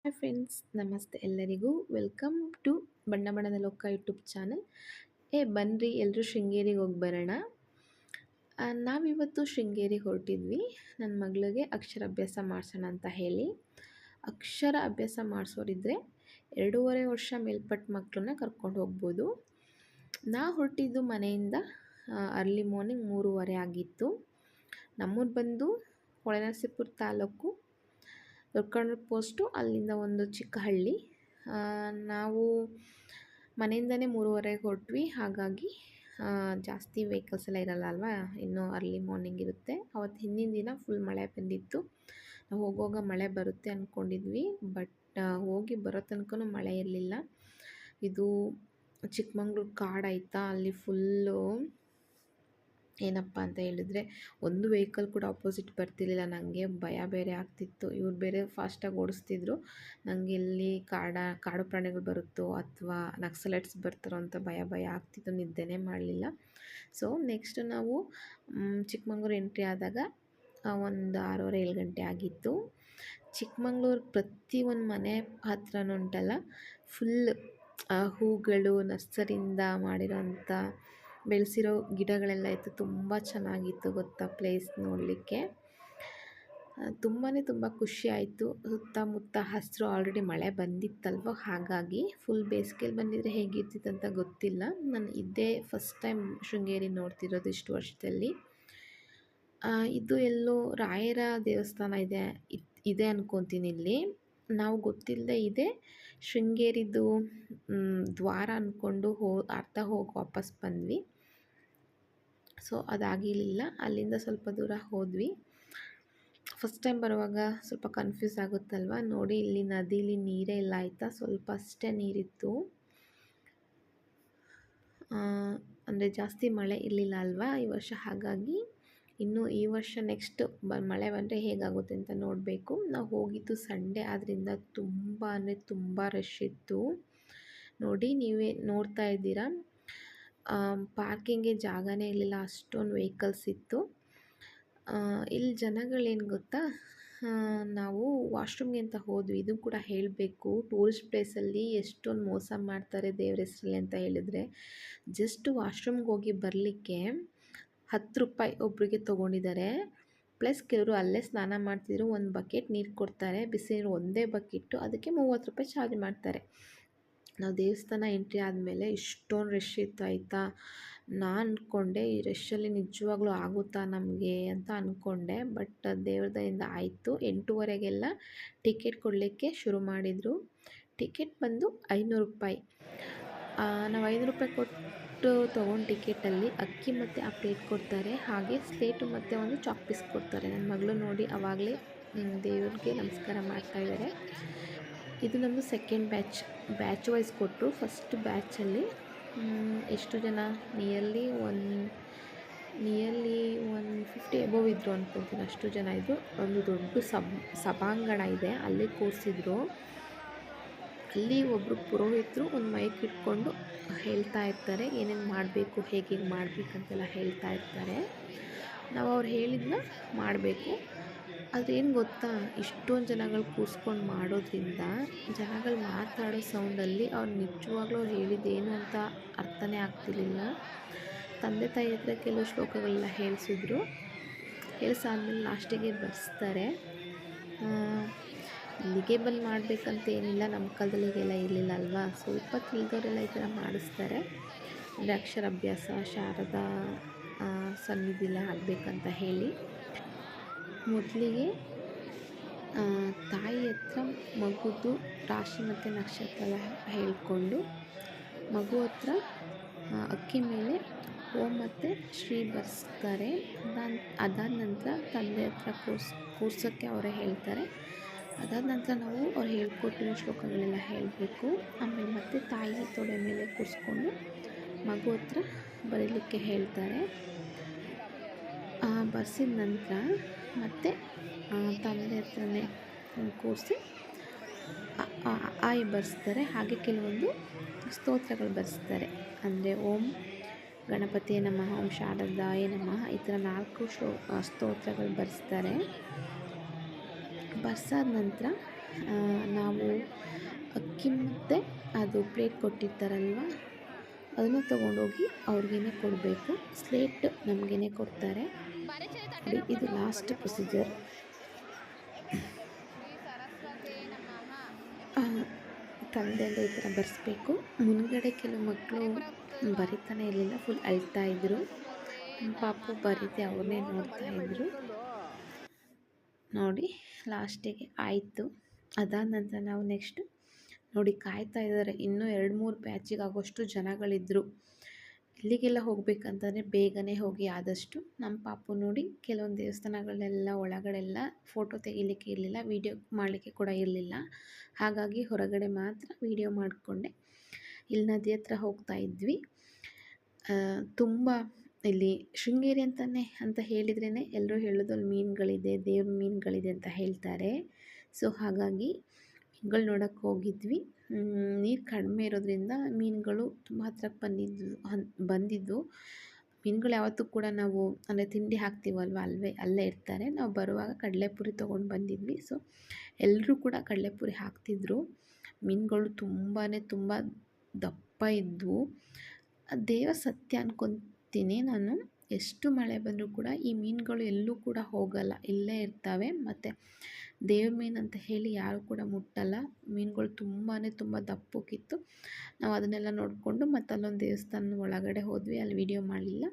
Hi friends, ನಮಸ್ತೆ ಎಲ್ಲರಿಗೂ. Welcome to ಬಣ್ಣ ಬಣ್ಣದ ಲೋಕ ಯೂಟ್ಯೂಬ್ ಚಾನಲ್. ಬನ್ನಿರಿ ಎಲ್ಲರೂ ಶೃಂಗೇರಿಗೆ ಹೋಗಿ ಬರೋಣ. ನಾವಿವತ್ತು ಶೃಂಗೇರಿಗೆ ಹೊರಟಿದ್ವಿ ನನ್ನ ಮಗಳಿಗೆ ಅಕ್ಷರಾಭ್ಯಾಸ ಮಾಡಿಸೋಣ ಅಂತ ಹೇಳಿ. ಅಕ್ಷರ ಅಭ್ಯಾಸ ಮಾಡಿಸೋರಿದ್ರೆ 2.5 ವರ್ಷ ಮೇಲ್ಪಟ್ಟ ಮಕ್ಕಳನ್ನ ಕರ್ಕೊಂಡು ಹೋಗ್ಬೋದು. ಹೊರಟಿದ್ದು ಮನೆಯಿಂದ ಅರ್ಲಿ ಮಾರ್ನಿಂಗ್ 3:30 ಆಗಿತ್ತು. ನಮ್ಮೂರು ಬಂದು ಹೊಳೆನರಸೀಪುರ ತಾಲೂಕು, ದೊಡ್ಡಕಣ್ಣೂರು ಪೋಸ್ಟು, ಅಲ್ಲಿಂದ ಒಂದು ಚಿಕ್ಕ ಹಳ್ಳಿ. ನಾವು ಮನೆಯಿಂದನೇ 3:30ಗೆ ಹೊರಟ್ವಿ. ಹಾಗಾಗಿ ಜಾಸ್ತಿ ವೆಹಿಕಲ್ಸ್ ಎಲ್ಲ ಇರಲ್ಲ ಅಲ್ವಾ, ಇನ್ನೂ ಅರ್ಲಿ ಮಾರ್ನಿಂಗ್ ಇರುತ್ತೆ. ಅವತ್ತು ಹಿಂದಿನ ದಿನ ಫುಲ್ ಮಳೆ ಬಂದಿತ್ತು. ನಾವು ಹೋಗುವಾಗ ಮಳೆ ಬರುತ್ತೆ ಅಂದ್ಕೊಂಡಿದ್ವಿ, ಬಟ್ ಹೋಗಿ ಬರೋ ತನಕನೂ ಮಳೆ ಇರಲಿಲ್ಲ. ಇದು ಚಿಕ್ಕಮಂಗ್ಳೂರು ಕಾಡಾಯ್ತಾ, ಅಲ್ಲಿ ಫುಲ್ಲು ಏನಪ್ಪ ಅಂತ ಹೇಳಿದ್ರೆ ಒಂದು ವೆಹಿಕಲ್ ಕೂಡ ಆಪೋಸಿಟ್ ಬರ್ತಿರ್ಲಿಲ್ಲ. ನನಗೆ ಭಯ ಬೇರೆ ಆಗ್ತಿತ್ತು. ಇವ್ರು ಬೇರೆ ಫಾಸ್ಟಾಗಿ ಓಡಿಸ್ತಿದ್ರು. ನನಗೆ ಇಲ್ಲಿ ಕಾಡು ಪ್ರಾಣಿಗಳು ಬರುತ್ತೋ ಅಥವಾ ನಕ್ಸಲೈಟ್ಸ್ ಬರ್ತಾರೋ ಅಂತ ಭಯ ಆಗ್ತಿತ್ತು. ನಿದ್ದೆನೇ ಮಾಡಲಿಲ್ಲ. ಸೊ ನೆಕ್ಸ್ಟ್ ನಾವು ಚಿಕ್ಕಮಂಗ್ಳೂರು ಎಂಟ್ರಿ ಆದಾಗ ಒಂದು 6:30-7 ಗಂಟೆ ಆಗಿತ್ತು. ಚಿಕ್ಕಮಂಗ್ಳೂರು ಪ್ರತಿಯೊಂದು ಮನೆ ಹತ್ರನೂ ಉಂಟಲ್ಲ, ಫುಲ್ ಹೂಗಳು, ನರ್ಸರಿಯಿಂದ ಮಾಡಿರೋಂಥ ಬೆಳೆಸಿರೋ ಗಿಡಗಳೆಲ್ಲ ಇತ್ತು. ತುಂಬ ಚೆನ್ನಾಗಿತ್ತು ಗೊತ್ತಾ ಪ್ಲೇಸ್ ನೋಡಲಿಕ್ಕೆ. ತುಂಬ ಖುಷಿ ಆಯಿತು. ಸುತ್ತಮುತ್ತ ಹಸಿರು, ಆಲ್ರೆಡಿ ಮಳೆ ಬಂದಿತ್ತಲ್ವ, ಹಾಗಾಗಿ ಫುಲ್ ಬೇಸಿಗೆಯಲ್ಲಿ ಬಂದಿದ್ದರೆ ಹೇಗಿರ್ತಿತ್ತು ಅಂತ ಗೊತ್ತಿಲ್ಲ. ನಾನು ಇದೇ ಫಸ್ಟ್ ಟೈಮ್ ಶೃಂಗೇರಿ ನೋಡ್ತಿರೋದು ಇಷ್ಟು ವರ್ಷದಲ್ಲಿ. ಇದು ಎಲ್ಲೋ ರಾಯರ ದೇವಸ್ಥಾನ ಇದೆ ಅನ್ಕೊತೀನಿ. ಇಲ್ಲಿ ನಾವು ಗೊತ್ತಿಲ್ಲದೆ ಇದೆ ಶೃಂಗೇರಿದು ದ್ವಾರ ಅಂದ್ಕೊಂಡು ಅರ್ಧ ಹೋಗಿ ವಾಪಸ್ ಬಂದ್ವಿ. ಸೊ ಅದಾಗಿರಲಿಲ್ಲ. ಅಲ್ಲಿಂದ ಸ್ವಲ್ಪ ದೂರ ಹೋದ್ವಿ. ಫಸ್ಟ್ ಟೈಮ್ ಬರುವಾಗ ಸ್ವಲ್ಪ ಕನ್ಫ್ಯೂಸ್ ಆಗುತ್ತಲ್ವ. ನೋಡಿ, ಇಲ್ಲಿ ನದಿಲಿ ನೀರೇ ಇಲ್ಲ ಆಯಿತಾ, ಸ್ವಲ್ಪ ಅಷ್ಟೇ ನೀರಿತ್ತು. ಅಂದರೆ ಜಾಸ್ತಿ ಮಳೆ ಇರಲಿಲ್ಲ ಅಲ್ವಾ ಈ ವರ್ಷ, ಹಾಗಾಗಿ ಇನ್ನು ಈ ವರ್ಷ ನೆಕ್ಸ್ಟ್ ಮಳೆ ಬಂದರೆ ಹೇಗಾಗುತ್ತೆ ಅಂತ ನೋಡಬೇಕು. ನಾವು ಹೋಗಿದ್ದು ಸಂಡೇ, ಆದ್ದರಿಂದ ತುಂಬ ರಶ್ ಇತ್ತು. ನೋಡಿ, ನೀವೇ ನೋಡ್ತಾ ಇದ್ದೀರಾ, ಪಾರ್ಕಿಂಗ್ಗೆ ಜಾಗನೇ ಇರಲಿಲ್ಲ, ಅಷ್ಟೊಂದು ವೆಹಿಕಲ್ಸ್ ಇತ್ತು. ಇಲ್ಲಿ ಜನಗಳೇನು ಗೊತ್ತಾ, ನಾವು ವಾಶ್ರೂಮ್ಗೆ ಅಂತ ಹೋದ್ವಿ. ಇದು ಕೂಡ ಹೇಳಬೇಕು, ಟೂರಿಸ್ಟ್ ಪ್ಲೇಸಲ್ಲಿ ಎಷ್ಟೊಂದು ಮೋಸ ಮಾಡ್ತಾರೆ ದೇವ್ರ ಹೆಸರಲ್ಲಿ ಅಂತ ಹೇಳಿದರೆ. ಜಸ್ಟ್ ವಾಶ್ರೂಮ್ಗೆ ಹೋಗಿ ಬರಲಿಕ್ಕೆ 10 ರೂಪಾಯಿ ಒಬ್ಬರಿಗೆ ತೊಗೊಂಡಿದ್ದಾರೆ. ಪ್ಲಸ್ ಕೆಲವರು ಅಲ್ಲೇ ಸ್ನಾನ ಮಾಡ್ತಿದ್ರು. ಒಂದು ಬಕೆಟ್ ನೀರು ಕೊಡ್ತಾರೆ, ಬಿಸಿ ನೀರು ಒಂದೇ ಬಕೆಟು, ಅದಕ್ಕೆ 30 ರೂಪಾಯಿ ಚಾರ್ಜ್ ಮಾಡ್ತಾರೆ. ನಾವು ದೇವಸ್ಥಾನ ಎಂಟ್ರಿ ಆದಮೇಲೆ ಇಷ್ಟೊಂದು ರಶ್ ಇತ್ತು ಆಯಿತಾ. ನಾನು ಅಂದ್ಕೊಂಡೆ ಈ ರಶಲ್ಲಿ ನಿಜವಾಗ್ಲೂ ಆಗುತ್ತಾ ನಮಗೆ ಅಂತ ಅಂದ್ಕೊಂಡೆ. ಬಟ್ ದೇವ್ರದಿಂದ ಆಯಿತು. 8:30ಗೆಲ್ಲ ಟಿಕೆಟ್ ಕೊಡಲಿಕ್ಕೆ ಶುರು ಮಾಡಿದರು. ಟಿಕೆಟ್ ಬಂದು 500 ರೂಪಾಯಿ. ನಾವು 500 ರೂಪಾಯಿ ಕೊಟ್ಟು ತೊಗೊಂಡು ಟಿಕೆಟಲ್ಲಿ ಅಕ್ಕಿ ಮತ್ತು ಆ ಪ್ಲೇಟ್ ಕೊಡ್ತಾರೆ, ಹಾಗೆ ಸ್ಲೇಟು ಮತ್ತು ಒಂದು ಚಾಕ್ ಪೀಸ್ ಕೊಡ್ತಾರೆ. ನನ್ನ ಮಗಳು ನೋಡಿ ಆವಾಗಲೇ ದೇವ್ರಿಗೆ ನಮಸ್ಕಾರ ಮಾಡ್ತಾಯಿದ್ದಾರೆ. ಇದು ನಮ್ಮದು ಸೆಕೆಂಡ್ ಬ್ಯಾಚ್ ವೈಸ್ ಕೊಟ್ಟರು. ಫಸ್ಟ್ ಬ್ಯಾಚಲ್ಲಿ ಎಷ್ಟು ಜನ, ನಿಯರ್ಲಿ 150 ಎಬೋವ್ ಇದ್ದರು ಅಂದ್ಕೊತೀನಿ. ಅಷ್ಟು ಜನ ಇದ್ದರು. ಒಂದು ದೊಡ್ಡ ಸಭಾಂಗಣ ಇದೆ, ಅಲ್ಲಿ ಕೂರಿಸಿದ್ರು. ಅಲ್ಲಿ ಒಬ್ಬರು ಪುರೋಹಿತರು ಒಂದು ಮೈಕ್ ಇಟ್ಕೊಂಡು ಹೇಳ್ತಾ ಇರ್ತಾರೆ, ಏನೇನು ಮಾಡಬೇಕು, ಹೇಗೆ ಮಾಡಬೇಕಂತೆಲ್ಲ ಹೇಳ್ತಾ ಇರ್ತಾರೆ. ನಾವು ಅವ್ರು ಹೇಳಿದ್ನ ಮಾಡಬೇಕು. ಆದರೆ ಏನು ಗೊತ್ತಾ, ಇಷ್ಟೊಂದು ಜನಗಳು ಕೂರಿಸ್ಕೊಂಡು ಮಾಡೋದ್ರಿಂದ ಜನಗಳು ಮಾತಾಡೋ ಸೌಂಡಲ್ಲಿ ಅವ್ರು ನಿಜವಾಗ್ಲೂ ಅವ್ರು ಹೇಳಿದ್ದೇನು ಅಂತ ಅರ್ಥನೇ ಆಗ್ತಿರ್ಲಿಲ್ಲ. ತಂದೆ ತಾಯಿ ಹತ್ರ ಕೆಲವು ಶ್ಲೋಕಗಳೆಲ್ಲ ಹೇಳಿಸಿದ್ರು. ಹೇಳಿಸಾದ್ಮೇಲೆ ಲಾಸ್ಟಿಗೆ ಬರ್ಸ್ತಾರೆ. ಇಲ್ಲಿಗೆ ಬಂದು ಮಾಡಬೇಕಂತ ಏನಿಲ್ಲ, ನಮ್ಮ ಕಾಲದಲ್ಲಿ ಹೀಗೆಲ್ಲ ಇರಲಿಲ್ಲ ಅಲ್ವಾ. ಸ್ವಲ್ಪ ತಿಳಿದವರೆಲ್ಲ ಈ ಥರ ಮಾಡಿಸ್ತಾರೆ. ಅಂದರೆ ಅಕ್ಷರಾಭ್ಯಾಸ, ಶಾರದಾ ಸನ್ನಿಧಿಲ್ಲ ಆಗಬೇಕಂತ ಹೇಳಿ. ಮೊದಲಿಗೆ ತಾಯಿ ಹತ್ರ ಮಗುದು ರಾಶಿ ಮತ್ತು ನಕ್ಷತ್ರ ಎಲ್ಲ ಹೇಳ್ಕೊಂಡು, ಮಗು ಹತ್ರ ಅಕ್ಕಿ ಮೇಲೆ ಓಂ ಮತ್ತು ಶ್ರೀ ಬರ್ಸ್ತಾರೆ. ಅದಾದ ನಂತರ ತಂದೆ ಹತ್ರ ಕೂರ್ಸೋಕ್ಕೆ ಅವರೇ ಹೇಳ್ತಾರೆ. ಅದಾದ ನಂತರ ನಾವು ಅವ್ರು ಹೇಳ್ಕೊಟ್ಟಿರೋ ಶ್ಲೋಕಗಳೆಲ್ಲ ಹೇಳಬೇಕು. ಆಮೇಲೆ ಮತ್ತೆ ತಾಯಿ ತೊಡೆ ಮೇಲೆ ಕೂರಿಸ್ಕೊಂಡು ಮಗು ಹತ್ರ ಬರೀಲಿಕ್ಕೆ ಹೇಳ್ತಾರೆ. ಬರ್ಸಿದ ನಂತರ ಮತ್ತೆ ತಂದೆ ಹತ್ರನೇ ಕೂರಿಸಿ ಆಯಿ ಬರ್ಸ್ತಾರೆ. ಹಾಗೆ ಕೆಲವೊಂದು ಸ್ತೋತ್ರಗಳು ಬರ್ಸ್ತಾರೆ. ಅಂದರೆ ಓಂ ಗಣಪತಿಯೇ ನಮಃ, ಓಂ ಶಾರದಾಯ ನಮಃ, ಈ ಥರ 4 ಸ್ತೋತ್ರಗಳು ಬರ್ಸ್ತಾರೆ. ಬರ್ಸಾದ ನಂತರ ನಾವು ಅದು ಪ್ಲೇಟ್ ಕೊಟ್ಟಿರ್ತಾರಲ್ವ, ಅದನ್ನು ತೊಗೊಂಡೋಗಿ ಅವ್ರಿಗೇ ಕೊಡಬೇಕು. ಸ್ಲೇಟ್ ನಮಗೇ ಕೊಡ್ತಾರೆ. ನೋಡಿ, ಇದು ಲಾಸ್ಟ್ ಪ್ರೊಸೀಜರ್. ತಂದೆಯಿಂದ ಈ ಥರ ಬರೆಸ್ಬೇಕು. ಮುಂದ್ಗಡೆ ಕೆಲವು ಮಕ್ಕಳು ಬರಿತಾನೆ ಇರಲಿಲ್ಲ, ಫುಲ್ ಅಳ್ತಾ ಇದ್ರು. ನಮ್ಮ ಪಾಪು ಬರೀತೆ ಅವ್ರನ್ನೇ ನೋಡ್ತಾ ಇದ್ರು. ನೋಡಿ, ಲಾಸ್ಟಿಗೆ ಆಯಿತು. ಅದಾದ ನಂತರ ನಾವು ನೆಕ್ಸ್ಟು ನೋಡಿ ಕಾಯ್ತಾ ಇದ್ದಾರೆ. ಇನ್ನೂ 2-3 ಬ್ಯಾಚಿಗೆ ಆಗೋಷ್ಟು ಜನಗಳಿದ್ದರು. ಇಲ್ಲಿಗೆಲ್ಲ ಹೋಗಬೇಕಂತಂದರೆ ಬೇಗನೆ ಹೋಗಿ ಆದಷ್ಟು. ನಮ್ಮ ಪಾಪು ನೋಡಿ ಕೆಲವೊಂದು ದೇವಸ್ಥಾನಗಳನ್ನೆಲ್ಲ ಒಳಗಡೆಲ್ಲ ಫೋಟೋ ತೆಗಿಲಿಕ್ಕೆ ಇರಲಿಲ್ಲ, ವೀಡಿಯೋ ಮಾಡಲಿಕ್ಕೆ ಕೂಡ ಇರಲಿಲ್ಲ. ಹಾಗಾಗಿ ಹೊರಗಡೆ ಮಾತ್ರ ವೀಡಿಯೋ ಮಾಡಿಕೊಂಡೆ. ಇಲ್ಲಿ ನದಿ ಹತ್ರ ಹೋಗ್ತಾ ಇದ್ವಿ. ತುಂಬ ಇಲ್ಲಿ ಶೃಂಗೇರಿ ಅಂತ ಹೇಳಿದ್ರೇ ಎಲ್ಲರೂ ಹೇಳೋದು ಅಲ್ಲಿ ಮೀನುಗಳಿದೆ, ದೇವ್ರ ಮೀನುಗಳಿದೆ ಅಂತ ಹೇಳ್ತಾರೆ. ಸೊ ಹಾಗಾಗಿ ಮೀನುಗಳು ನೋಡೋಕ್ಕೆ ಹೋಗಿದ್ವಿ. ನೀರು ಕಡಿಮೆ ಇರೋದ್ರಿಂದ ಮೀನುಗಳು ತುಂಬ ಹತ್ರಕ್ಕೆ ಬಂದಿದ್ವು. ಮೀನುಗಳು ಯಾವತ್ತೂ ಕೂಡ ನಾವು ಅಂದರೆ ತಿಂಡಿ ಹಾಕ್ತೀವಲ್ವ, ಅಲ್ಲೇ ಇರ್ತಾರೆ. ನಾವು ಬರುವಾಗ ಕಡಲೆಪುರಿ ತೊಗೊಂಡು ಬಂದಿದ್ವಿ. ಸೊ ಎಲ್ಲರೂ ಕೂಡ ಕಡಲೆಪುರಿ ಹಾಕ್ತಿದ್ರು. ಮೀನುಗಳು ತುಂಬ ದಪ್ಪ ಇದ್ವು. ದೇವ ಸತ್ಯ ಅನ್ಕೊತೀನಿ ನಾನು. ಎಷ್ಟು ಮಳೆ ಬಂದರೂ ಕೂಡ ಈ ಮೀನುಗಳು ಎಲ್ಲೂ ಕೂಡ ಹೋಗಲ್ಲ, ಇಲ್ಲೇ ಇರ್ತವೆ. ಮತ್ತು ದೇವ್ರ ಮೀನು ಅಂತ ಹೇಳಿ ಯಾರು ಕೂಡ ಮುಟ್ಟಲ್ಲ. ಮೀನುಗಳು ತುಂಬ ದಪ್ಪಕ್ಕಿತ್ತು. ನಾವು ಅದನ್ನೆಲ್ಲ ನೋಡಿಕೊಂಡು ಮತ್ತು ಅಲ್ಲೊಂದು ದೇವಸ್ಥಾನದ ಒಳಗಡೆ ಹೋದ್ವಿ. ಅಲ್ಲಿ ವೀಡಿಯೋ ಮಾಡಲಿಲ್ಲ.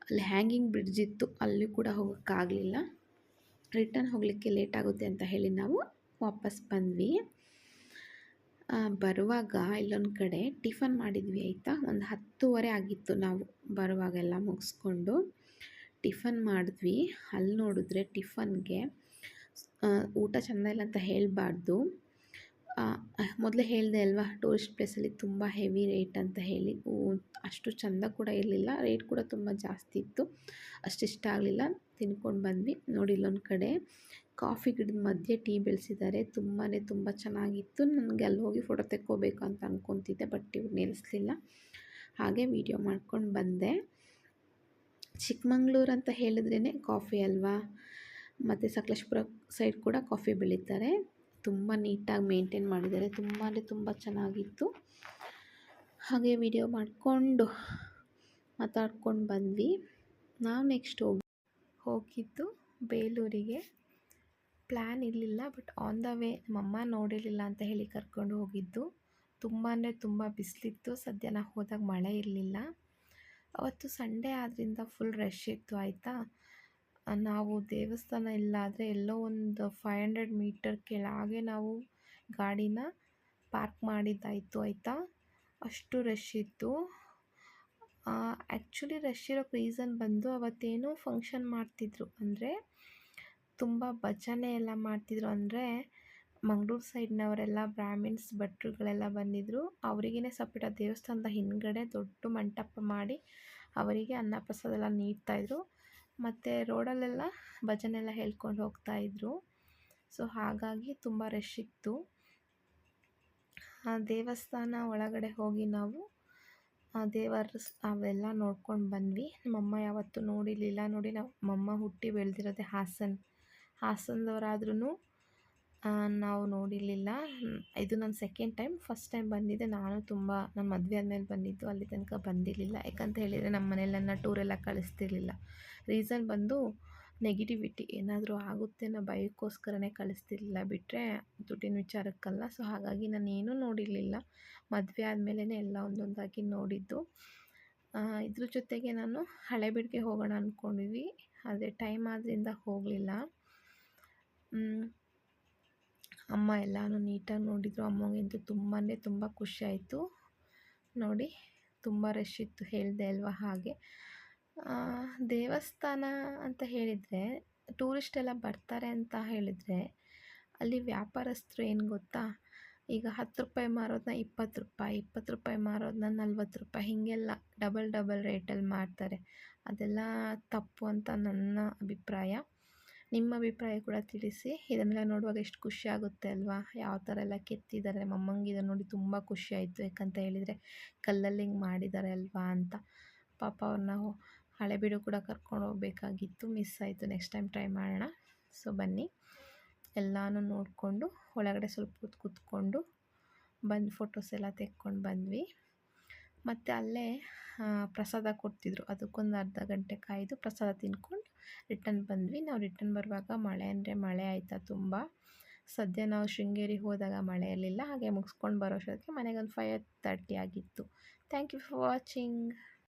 ಅಲ್ಲಿ ಹ್ಯಾಂಗಿಂಗ್ ಬ್ರಿಡ್ಜ್ ಇತ್ತು, ಅಲ್ಲಿ ಕೂಡ ಹೋಗೋಕ್ಕಾಗಲಿಲ್ಲ. ರಿಟರ್ನ್ ಹೋಗಲಿಕ್ಕೆ ಲೇಟ್ ಆಗುತ್ತೆ ಅಂತ ಹೇಳಿ ನಾವು ವಾಪಸ್ ಬಂದ್ವಿ. ಬರುವಾಗ ಇಲ್ಲೊಂದು ಕಡೆ ಟಿಫನ್ ಮಾಡಿದ್ವಿ ಆಯಿತಾ. ಒಂದು 10:30 ಆಗಿತ್ತು ನಾವು ಬರುವಾಗೆಲ್ಲ ಮುಗಿಸ್ಕೊಂಡು. ಟಿಫನ್ ಮಾಡಿದ್ವಿ. ಅಲ್ಲಿ ನೋಡಿದ್ರೆ ಟಿಫನ್ಗೆ ಊಟ ಚೆಂದ ಇಲ್ಲ ಅಂತ ಹೇಳಬಾರ್ದು. ಮೊದಲೇ ಹೇಳಿದೆ ಅಲ್ವಾ, ಟೂರಿಸ್ಟ್ ಪ್ಲೇಸಲ್ಲಿ ತುಂಬ ಹೆವಿ ರೇಟ್ ಅಂತ ಹೇಳಿ. ಅಷ್ಟು ಚೆಂದ ಕೂಡ ಇರಲಿಲ್ಲ, ರೇಟ್ ಕೂಡ ತುಂಬ ಜಾಸ್ತಿ ಇತ್ತು. ಅಷ್ಟು ಇಷ್ಟ ಆಗಲಿಲ್ಲ, ತಿನ್ಕೊಂಡು ಬಂದ್ವಿ. ನೋಡಿ ಇಲ್ಲೊಂದು ಕಡೆ ಕಾಫಿ ಗಿಡದ ಮಧ್ಯೆ ಟೀ ಬೆಳೆಸಿದ್ದಾರೆ. ತುಂಬ ಚೆನ್ನಾಗಿತ್ತು. ನನಗೆ ಅಲ್ಲಿ ಹೋಗಿ ಫೋಟೋ ತೆಕ್ಕೋಬೇಕು ಅಂತ ಅಂದ್ಕೊತಿದ್ದೆ, ಬಟ್ ಇವ್ರು ನಿಲ್ಲಿಸಲಿಲ್ಲ. ಹಾಗೆ ವೀಡಿಯೋ ಮಾಡ್ಕೊಂಡು ಬಂದೆ. ಚಿಕ್ಕಮಂಗ್ಳೂರು ಅಂತ ಹೇಳಿದ್ರೇ ಕಾಫಿ ಅಲ್ವಾ. ಮತ್ತು ಸಕಲೇಶಪುರ ಸೈಡ್ ಕೂಡ ಕಾಫಿ ಬೆಳೀತಾರೆ. ತುಂಬ ನೀಟಾಗಿ ಮೇಂಟೈನ್ ಮಾಡಿದ್ದಾರೆ. ತುಂಬ ಚೆನ್ನಾಗಿತ್ತು. ಹಾಗೆ ವಿಡಿಯೋ ಮಾಡಿಕೊಂಡು ಮಾತಾಡ್ಕೊಂಡು ಬಂದ್ವಿ. ನಾವು ನೆಕ್ಸ್ಟ್ ಹೋಗಿದ್ದು ಬೇಲೂರಿಗೆ. ಪ್ಲ್ಯಾನ್ ಇರಲಿಲ್ಲ, ಬಟ್ ಆನ್ ದ ವೇ ನಮ್ಮಮ್ಮ ನೋಡಿರಲಿಲ್ಲ ಅಂತ ಹೇಳಿ ಕರ್ಕೊಂಡು ಹೋಗಿದ್ದು. ತುಂಬ ಬಿಸಿಲಿತ್ತು. ಸದ್ಯ ನಾವು ಹೋದಾಗ ಮಳೆ ಇರಲಿಲ್ಲ. ಅವತ್ತು ಸಂಡೇ ಆದ್ದರಿಂದ ಫುಲ್ ರಶ್ ಇತ್ತು ಆಯಿತಾ. ನಾವು ದೇವಸ್ಥಾನ ಇಲ್ಲಾದರೆ ಎಲ್ಲೋ ಒಂದು 500 ಮೀಟರ್ ಕೆಳಗೆ ನಾವು ಗಾಡಿನ ಪಾರ್ಕ್ ಮಾಡಿದ್ದಾಯಿತು ಆಯಿತಾ. ಅಷ್ಟು ರಶ್ ಇತ್ತು. ಆ್ಯಕ್ಚುಲಿ ರಶ್ ಇರೋಕ್ಕೆ ರೀಸನ್ ಬಂದು ಅವತ್ತೇನೋ ಫಂಕ್ಷನ್ ಮಾಡ್ತಿದ್ರು, ಅಂದರೆ ತುಂಬ ಭಜನೆ ಎಲ್ಲ ಮಾಡ್ತಿದ್ರು. ಅಂದರೆ ಮಂಗಳೂರು ಸೈಡ್ನವರೆಲ್ಲ ಬ್ರಾಹ್ಮಿನ್ಸ್ ಭಟ್ರುಗಳೆಲ್ಲ ಬಂದಿದ್ದರು. ಅವರಿಗೇ ಸಪ್ರೇಟ್ ದೇವಸ್ಥಾನದ ಹಿಂದ್ಗಡೆ ದೊಡ್ಡ ಮಂಟಪ ಮಾಡಿ ಅವರಿಗೆ ಅನ್ನ ಪ್ರಸಾದ ಎಲ್ಲ ನೀಡ್ತಾಯಿದ್ರು. ಮತ್ತು ರೋಡಲ್ಲೆಲ್ಲ ಭಜನೆ ಎಲ್ಲ ಹೇಳ್ಕೊಂಡು ಹೋಗ್ತಾಯಿದ್ರು. ಸೊ ಹಾಗಾಗಿ ತುಂಬ ರಶ್ ಇತ್ತು. ದೇವಸ್ಥಾನ ಒಳಗಡೆ ಹೋಗಿ ನಾವು ದೇವರ ಅವೆಲ್ಲ ನೋಡ್ಕೊಂಡು ಬಂದ್ವಿ. ನಮ್ಮಮ್ಮ ಯಾವತ್ತೂ ನೋಡಿರಲಿಲ್ಲ. ನೋಡಿ, ನಮ್ಮಮ್ಮ ಹುಟ್ಟಿ ಬೆಳೆದಿರೋದೆ ಹಾಸನದವರಾದ್ರೂ ನಾವು ನೋಡಿರಲಿಲ್ಲ. ಇದು ನನ್ನ ಸೆಕೆಂಡ್ ಟೈಮ್. ಫಸ್ಟ್ ಟೈಮ್ ಬಂದಿದ್ದೆ ನಾನು ನನ್ನ ಮದುವೆ ಆದಮೇಲೆ ಬಂದಿದ್ದು. ಅಲ್ಲಿ ತನಕ ಬಂದಿರಲಿಲ್ಲ. ಯಾಕಂತ ಹೇಳಿದರೆ ನಮ್ಮ ಮನೇಲಿ ನನ್ನ ಟೂರೆಲ್ಲ ಕಳಿಸ್ತಿರ್ಲಿಲ್ಲ. ರೀಸನ್ ಬಂದು ನೆಗೆಟಿವಿಟಿ, ಏನಾದರೂ ಆಗುತ್ತೆ ಅನ್ನೋ ಭಯಕ್ಕೋಸ್ಕರನೇ ಕಳಿಸ್ತಿರ್ಲಿಲ್ಲ, ಬಿಟ್ಟರೆ ದುಡ್ಡಿನ ವಿಚಾರಕ್ಕಲ್ಲ. ಸೊ ಹಾಗಾಗಿ ನಾನು ಏನೂ ನೋಡಿರಲಿಲ್ಲ. ಮದುವೆ ಆದಮೇಲೆ ಎಲ್ಲ ಒಂದೊಂದಾಗಿ ನೋಡಿದ್ದು. ಇದ್ರ ಜೊತೆಗೆ ನಾನು ಹಳೆಬೀಡಿಗೆ ಹೋಗೋಣ ಅಂದ್ಕೊಂಡಿದ್ವಿ, ಆದರೆ ಟೈಮ್ ಆದ್ದರಿಂದ ಹೋಗಲಿಲ್ಲ. ಅಮ್ಮ ಎಲ್ಲನೂ ನೀಟಾಗಿ ನೋಡಿದರು. ಅಮ್ಮಂಗಂತೂ ತುಂಬ ಖುಷಿ ಆಯಿತು. ನೋಡಿ, ತುಂಬ ರಶ್ ಇತ್ತು, ಹೇಳಿದೆ ಅಲ್ವಾ. ಹಾಗೆ ದೇವಸ್ಥಾನ ಅಂತ ಹೇಳಿದರೆ, ಟೂರಿಸ್ಟ್ ಎಲ್ಲ ಬರ್ತಾರೆ ಅಂತ ಹೇಳಿದರೆ, ಅಲ್ಲಿ ವ್ಯಾಪಾರಸ್ಥರು ಏನು ಗೊತ್ತಾ, ಈಗ 10 ರೂಪಾಯಿ ಮಾರೋದನ್ನ 20 ರೂಪಾಯಿ, 20 ರೂಪಾಯಿ ಮಾರೋದನ್ನ 40 ರೂಪಾಯಿ, ಹೀಗೆಲ್ಲ ಡಬಲ್ ರೇಟಲ್ಲಿ ಮಾರ್ತಾರೆ. ಅದೆಲ್ಲ ತಪ್ಪು ಅಂತ ನನ್ನ ಅಭಿಪ್ರಾಯ. ನಿಮ್ಮ ಅಭಿಪ್ರಾಯ ಕೂಡ ತಿಳಿಸಿ. ಇದನ್ನೆಲ್ಲ ನೋಡುವಾಗ ಎಷ್ಟು ಖುಷಿ ಆಗುತ್ತೆ ಅಲ್ವಾ, ಯಾವ ಥರ ಎಲ್ಲ ಕೆತ್ತಿದ್ದಾರೆ. ನಮ್ಮಮ್ಮಂಗೆ ಇದನ್ನು ನೋಡಿ ತುಂಬ ಖುಷಿ ಆಯಿತು. ಯಾಕಂತ ಹೇಳಿದರೆ ಕಲ್ಲಲ್ಲಿ ಹಿಂಗೆ ಮಾಡಿದ್ದಾರೆ ಅಲ್ವಾ ಅಂತ. ಪಾಪ ಅವ್ರನ್ನ ಹಳೆಬೀಡು ಕೂಡ ಕರ್ಕೊಂಡು ಹೋಗಬೇಕಾಗಿತ್ತು, ಮಿಸ್ ಆಯಿತು. ನೆಕ್ಸ್ಟ್ ಟೈಮ್ ಟ್ರೈ ಮಾಡೋಣ. ಸೊ ಬನ್ನಿ, ಎಲ್ಲನೂ ನೋಡಿಕೊಂಡು ಒಳಗಡೆ ಸ್ವಲ್ಪ ಹೊತ್ತು ಕೂತ್ಕೊಂಡು ಬಂದು ಫೋಟೋಸ್ ಎಲ್ಲ ತೆಕ್ಕೊಂಡು ಬಂದ್ವಿ. ಮತ್ತು ಅಲ್ಲೇ ಪ್ರಸಾದ ಕೊಡ್ತಿದ್ರು, ಅದಕ್ಕೊಂದು ಅರ್ಧ ಗಂಟೆ ಕಾಯ್ದು ಪ್ರಸಾದ ತಿಂದ್ಕೊಂಡು ರಿಟರ್ನ್ ಬಂದ್ವಿ. ನಾವು ರಿಟರ್ನ್ ಬರುವಾಗ ಮಳೆ ಅಂದರೆ ಮಳೆ ಆಯಿತಾ ತುಂಬ. ಸದ್ಯ ನಾವು ಶೃಂಗೇರಿಗೆ ಹೋದಾಗ ಮಳೆ ಇರಲಿಲ್ಲ. ಹಾಗೆ ಮುಗಿಸ್ಕೊಂಡು ಬರೋ ಅಷ್ಟೊತ್ತಿಗೆ ಮನೆಗೆ ಒಂದು 5:30 ಆಗಿತ್ತು. Thank you for watching.